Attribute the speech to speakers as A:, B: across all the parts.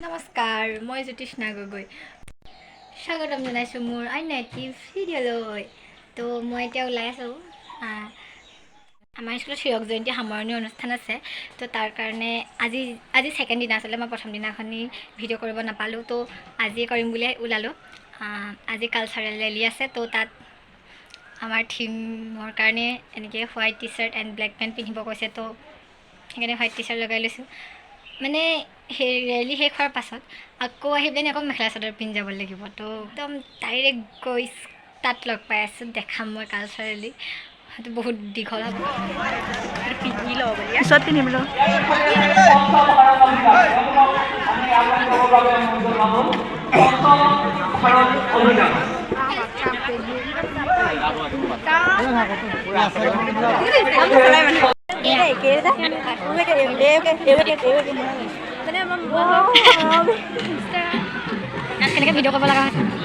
A: নমস্কাৰ মই জ্যোতিষ্না গগৈ স্বাগতম জনাইছোঁ মোৰ অন্য এটি ভিডিঅ'লৈ তো মই এতিয়া ওলাই আছোঁ আমাৰ স্কুলত হীৰক জয়ন্তী সামৰণি অনুষ্ঠান আছে তো তাৰ কাৰণে আজি ছেকেণ্ড দিনা আচলতে মই প্ৰথম দিনাখনি ভিডিঅ' কৰিব নাপালোঁ তো আজি কৰিম বুলি ওলালোঁ আজি কালচাৰেল ৰেলী আছে তো তাত আমাৰ থিমৰ কাৰণে এনেকৈ white T shirt and black pant পিন্ধিব কৈছে তো সেইকাৰণে হোৱাইট টি চাৰ্ট লগাই লৈছোঁ মানে সেই ৰেলী শেষ হোৱাৰ পাছত আকৌ আহি পিনে আকৌ মেখেলা চাদৰ পিন্ধি যাব লাগিব তো একদম ডাইৰেক্ট গৈ তাত লগ পাই আছোঁ দেখাম মই কালচাৰেলি সেইটো বহুত দীঘল হ'ব পিন্ধি লওঁ বুলি পিছত পিন্ধিম লওঁ কেনেকৈ ভিডিঅ' কৰিব লগা হৈছে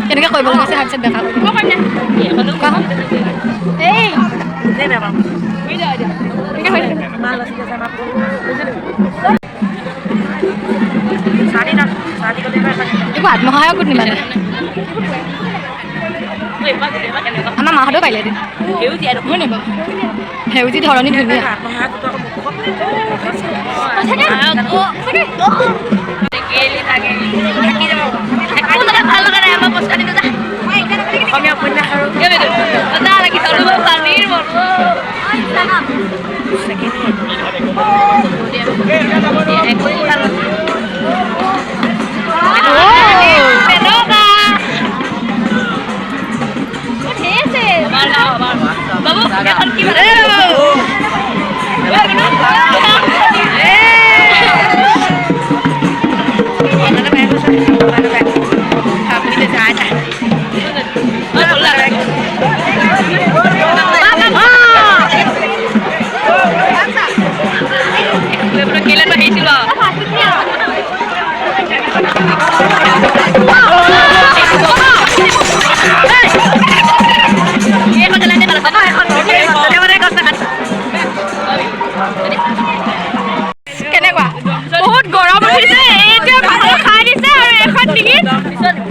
A: কেনেকৈ কৰিব লগা আছে তাৰপিছত দেখা একো আত্মসহায়ক গোট নিবানে আমাৰ মাহঁতেও পাৰিলে হয় নি বাৰু সেউজী ধৰণী ধুনীয়া অসমীয়া উপন্যাস আৰু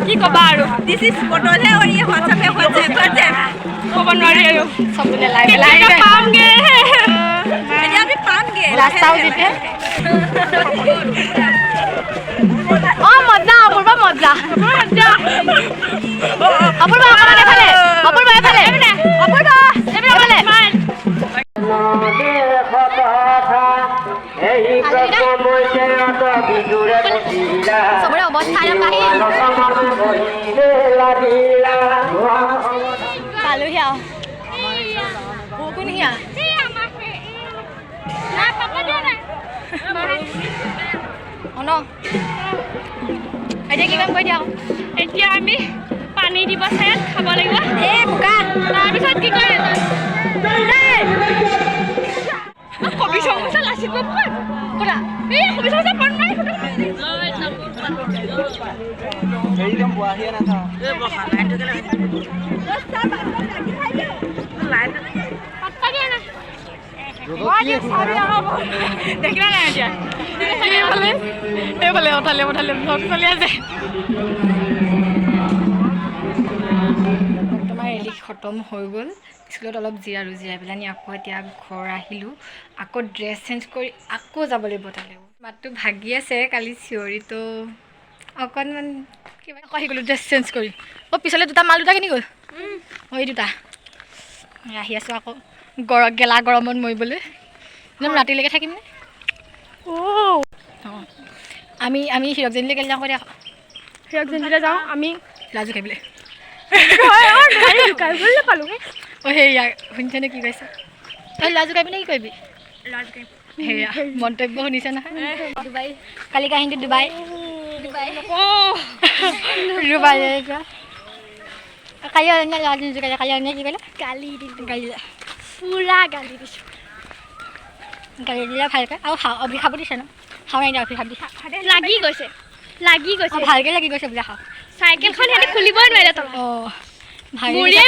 A: কি ক'বা আৰু দিছ ইজ ফটোহে আৰু হোৱাটছএপে ক'ব নোৱাৰি আৰু চবলে লাইভ পামগে এতিয়া আমি পামগে ৰাস্তাও জিতে মজা অপূৰ্বা মজা অপূৰ্বা এফালে অপূৰ্বা এফালে অপূৰ্বা এফালে চবৰে অৱস্থা পালোহি আৰু কোনহিয়া এতিয়া কি কাম কৰি দিয়া এতিয়া আমি পানী দিব চাই খাব লাগিব এই বোকা তাৰপিছত কি কৰে কবি সমস্যা লাচিত কৰা এই কবি সমস্যা পন নাই একদম বুঢ়াহিয়া না এই বহা লাইনটো কেলে দস্তার বাচ্চা লাগি খাই দিও লাইন পাত্তা দিয়া না ওয়াজি সারি আব দেখিলা না এতিয়া এইফালে উঠালে সব চলি আছে তোমাৰ ৰেলী খতম হৈ গ'ল স্কুলত অলপ জিৰাই পেলাই আকৌ এতিয়া ঘৰ আহিলোঁ আকৌ ড্ৰেছ চেঞ্জ কৰি আকৌ যাব লাগিব তালৈ মাতটো ভাগি আছে কালি চিঞৰিতো অকণমান কিবা আহি গ'লোঁ ড্ৰেছ চেঞ্জ কৰি পিছলৈ মাল দুটা কিনি গ'ল এই দুটা আহি আছোঁ আকৌ গেলা গৰমত মৰিবলৈ একদম ৰাতিলৈকে থাকিম নে অঁ আমি হীৰক জয়ন্তীলৈ কেলৈ যাওঁ দিয়া হীৰক জয়ন্তীলৈ যাওঁ আমি লাজু খাই বোলে পালোঁ অঁ সেয়া শুনিছেনে কি কৈছে তই লাজু খাই পিনে কি কৰিবি লাজু খাই সেয়া মন্তব্য শুনিছে নহয় ডুবাই কালি কাহিনীটো ডুবাই ডুবাই কালি কালি কি ক'লে গালি দিলোঁ পুৰা গালি দিছোঁ গালি দিলে ভালকৈ আৰু অভিশাপো দিছে ন খাওঁ এতিয়া অভিশাপ দিছে লাগি গৈছে ভালকৈ লাগি গৈছে বোলে খাওঁ চাইকেলখন সিহঁতে খুলিবই নোৱাৰিলে তলত অঁ মুৰিয়ে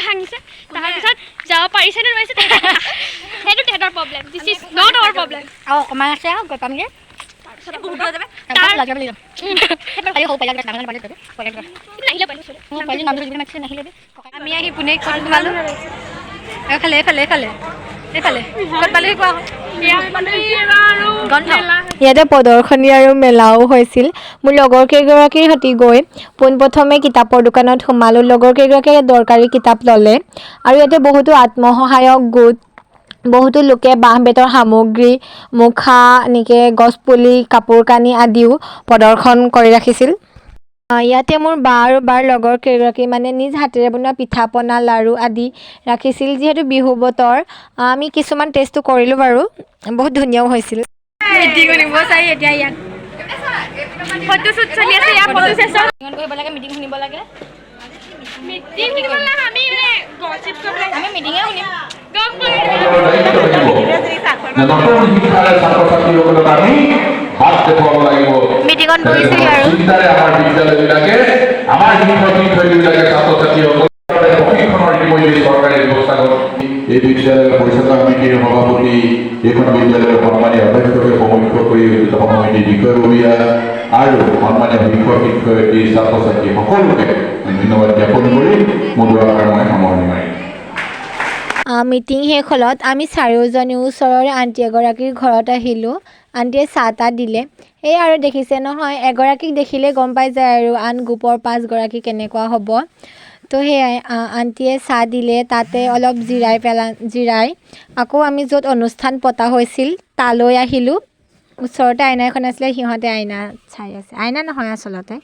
A: ভাঙিছে তাৰপিছত যাব পাৰিছে নে নোৱাৰিছে সেইটো তেহেঁতৰ problem this is not our problem আৰু অকণমান আছে আৰু গৈ পামগৈ আমি আহি পোনে সোমালোঁ এইফালে এইফালে এইফালে এইফালে ক'ত পালেহি কোৱা
B: ইয়াতে প্ৰদৰ্শনী আৰু মেলাও হৈছিল মোৰ লগৰ কেইগৰাকীৰ সৈতে গৈ পোনপ্ৰথমে কিতাপৰ দোকানত সোমালোঁ লগৰ কেইগৰাকীয়ে দৰকাৰী কিতাপ ল'লে আৰু ইয়াতে বহুতো আত্মসহায়ক গোট বহুতো লোকে বাঁহ বেতৰ সামগ্ৰী মুখা এনেকৈ গছপুলি কাপোৰ কানি আদিও প্ৰদৰ্শন কৰি ৰাখিছিল ইয়াতে মোৰ বা আৰু বাৰ লগৰ কেইগৰাকী মানে নিজ হাতেৰে বনোৱা পিঠা পনা লাড়ু আদি ৰাখিছিল যিহেতু বিহু বতৰ আমি কিছুমান টেষ্টো কৰিলোঁ বাৰু বহুত ধুনীয়াও হৈছিল
A: মিটিং শুনিব চাই এতিয়া ইয়াত ফটো শ্বুট চলি আছে ইয়াত ফটো ছেছন কৰিব লাগে মিটিং শুনিব লাগে মিটিং শুনিব লাগে আমি মানে গসিপ কৰিব লাগে আমি মিটিঙে শুনিম গম পাই মিটিঙত বহিছিল আৰু আমাৰ বিদ্যালয়বিলাকে আমাৰ শিক্ষক-শিক্ষয়িত্ৰীবিলাকে ছাত্ৰ-ছাত্ৰীসকল প্ৰশিক্ষণৰ ইতিমধ্যে চৰকাৰে ব্যৱস্থা কৰে এই বিদ্যালয়ৰ পৰিচালনা সমিতিৰ সভাপতি এইখন বিদ্যালয়ৰ সন্মানীয় অধ্যক্ষকে সমুখ্য কৰি সমিতিৰ বিষয়ববীয়া আৰু সন্মানীয় শিক্ষক-শিক্ষয়িত্ৰী ছাত্ৰ-ছাত্ৰী সকলোকে ধন্যবাদ জ্ঞাপন কৰি মোৰ দুআষাৰ মই সামৰণি মাৰিম
B: মিটিং শেষ হ'লত আমি চাৰিওজনী ওচৰৰে আণ্টি এগৰাকীৰ ঘৰত আহিলোঁ আণ্টিয়ে চাহ তাহ দিলে এই আৰু দেখিছে নহয় এগৰাকীক দেখিলে গম পাই যায় আৰু আন গ্ৰুপৰ 5গৰাকী কেনেকুৱা হ'ব তো সেয়াই আণ্টিয়ে চাহ দিলে তাতে অলপ জিৰাই আকৌ আমি য'ত অনুষ্ঠান পতা হৈছিল তালৈ আহিলোঁ ওচৰতে আইনা এখন আছিলে সিহঁতে আইনা চাই আছে আইনা নহয় আচলতে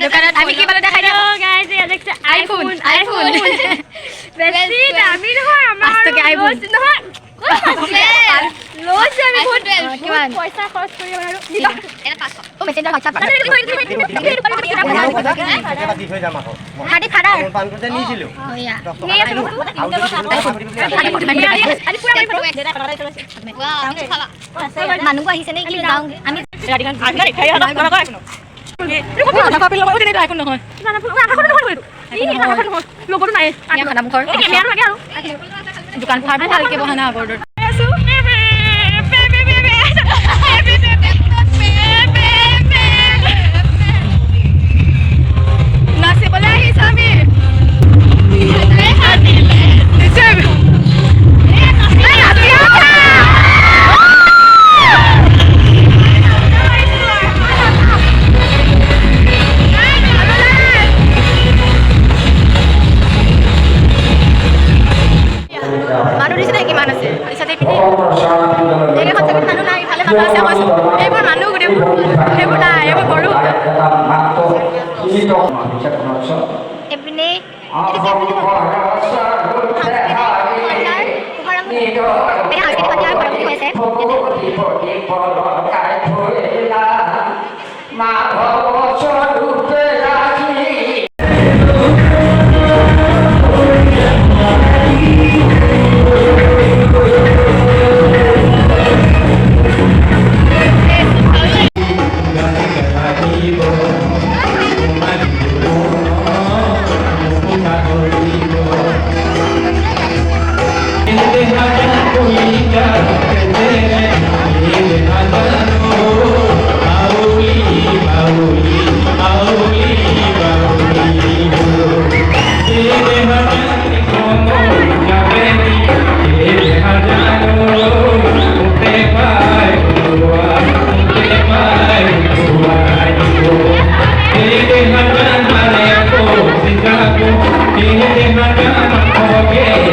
B: দোকানত আমি কি পালো দেখাই দিওঁ গাইজ এই দেখছে আইফোন বেছি দামী নহয় আমাৰ আইফোন নহয় লজ আমি বহুত কিমান পইচা খৰচ কৰি আৰু এটা 500 ও মেসেঞ্জাৰ হোৱাটসঅ্যাপ দি থৈ যাম আকৌ হাদি ফাডা পানটোতে নিছিলো ওয়া মানুহ আহিছে নে কি যাওঁ আমি ৰাডিগান খাই আইফোন নহয় লগতো নাই দোকান ভাড়া ভালকৈ বহা নাই আগৰ নাচিবলৈ আহিছোঁ আমি মানুহ দিছে কিমান আছে পিছতে এইকেইখন চাগে মানুহ নাই ইফালে মানুহ আছে কৈছোঁ এইবোৰ মানুহ গোটেইবোৰ সেইবোৰ নাই এইবোৰ গৰু এইপিনে
C: Okay.